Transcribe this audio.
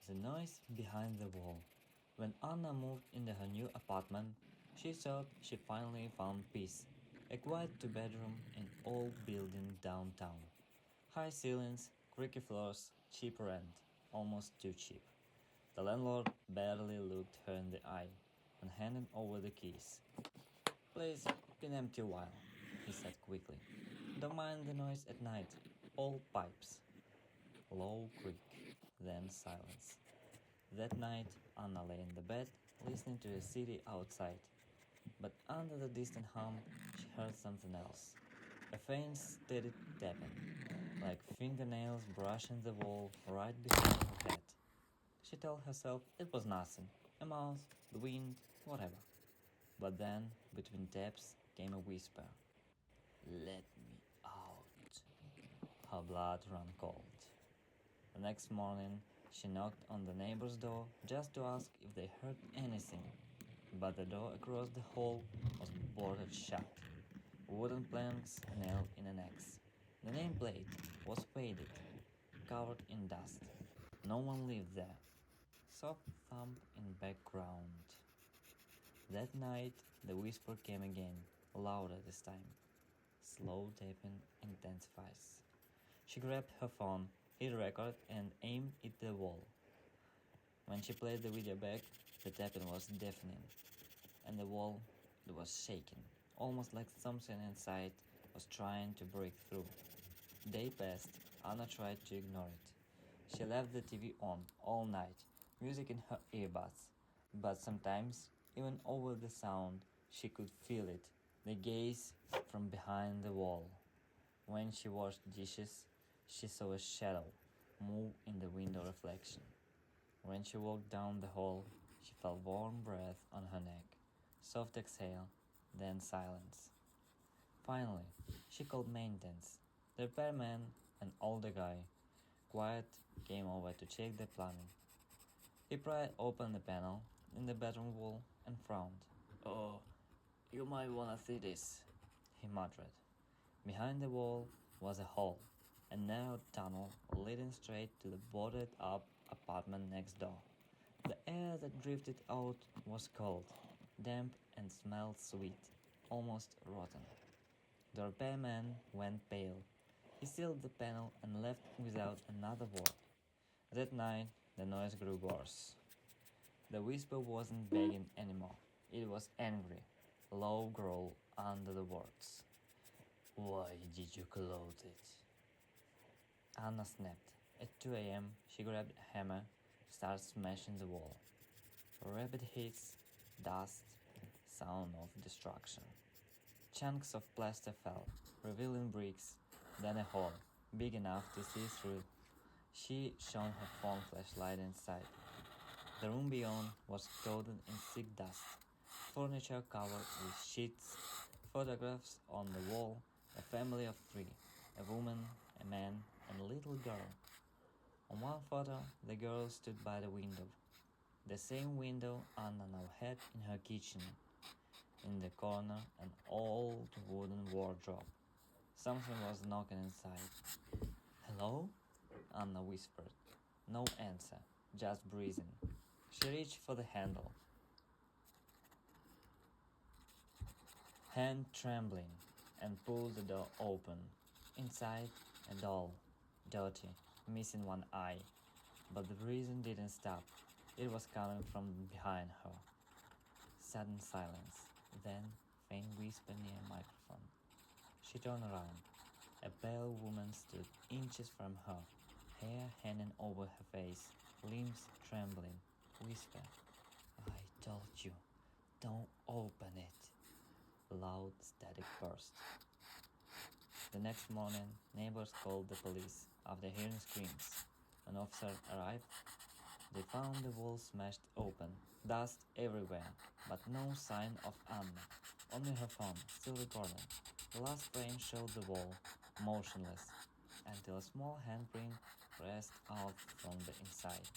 the noise behind the wall. When Anna moved into her new apartment, she thought she finally found peace. A quiet two-bedroom in old building downtown. High ceilings, creaky floors, cheap rent, almost too cheap. The landlord barely looked her in the eye and handed over the keys. Please, been empty a while, he said quickly. Don't mind the noise at night. Old pipes. Low creak, then silence. That night, Anna lay in the bed, listening to the city outside. But under the distant hum, she heard something else. A faint, steady tapping, like fingernails brushing the wall right behind her head. She told herself it was nothing, a mouse, the wind, whatever. But then, between taps, came a whisper. Let me out. Her blood ran cold. The next morning, she knocked on the neighbor's door just to ask if they heard anything. But the door across the hall was boarded shut, wooden planks nailed in an X. The nameplate was faded, covered in dust. No one lived there. Soft thump in background. That night, the whisper came again, louder this time. Slow tapping intensifies. She grabbed her phone, hit record, and aimed it at the wall. When she played the video back, the tapping was deafening, and the wall was shaking, almost like something inside was trying to break through. Day passed. Anna tried to ignore it. She left the TV on all night, music in her earbuds. But sometimes, even over the sound, she could feel it, the gaze from behind the wall. When she washed dishes, she saw a shadow move in the window reflection. When she walked down the hall, she felt warm breath on her neck, soft exhale, then silence. Finally, she called maintenance. The repairman, an older guy, quiet, came over to check the plumbing. He pried open the panel in the bedroom wall and frowned. Oh, you might wanna see this, he muttered. Behind the wall was a hole, a narrow tunnel leading straight to the boarded up apartment next door. The air that drifted out was cold, damp, and smelled sweet, almost rotten. The repairman went pale. He sealed the panel and left without another word. That night, the noise grew worse. The whisper wasn't begging anymore. It was angry, low growl under the words. Why did you close it? Anna snapped. At 2 a.m., she grabbed a hammer, started smashing the wall. Rapid hits, dust, sound of destruction. Chunks of plaster fell, revealing bricks, then a hole, big enough to see through. She shone her phone flashlight inside. The room beyond was coated in thick dust, furniture covered with sheets, photographs on the wall, a family of three, a woman, a man, and a little girl. On one photo, the girl stood by the window, the same window Anna now had in her kitchen. In the corner, an old wooden wardrobe. Something was knocking inside. Hello? Anna whispered. No answer, just breathing. She reached for the handle, hand trembling, and pulled the door open. Inside, a doll, dirty, missing one eye. But the breathing didn't stop. It was coming from behind her. Sudden silence, then faint whisper near a microphone. She turned around. A pale woman stood inches from her, hair hanging over her face, limbs trembling. Whisper, I told you, don't open it. Loud static burst. The next morning, neighbors called the police after hearing screams. An officer arrived. They found the wall smashed open, dust everywhere, but no sign of Anna. Only her phone, still recording. The last frame showed the wall, motionless, until a small handprint pressed out from the inside.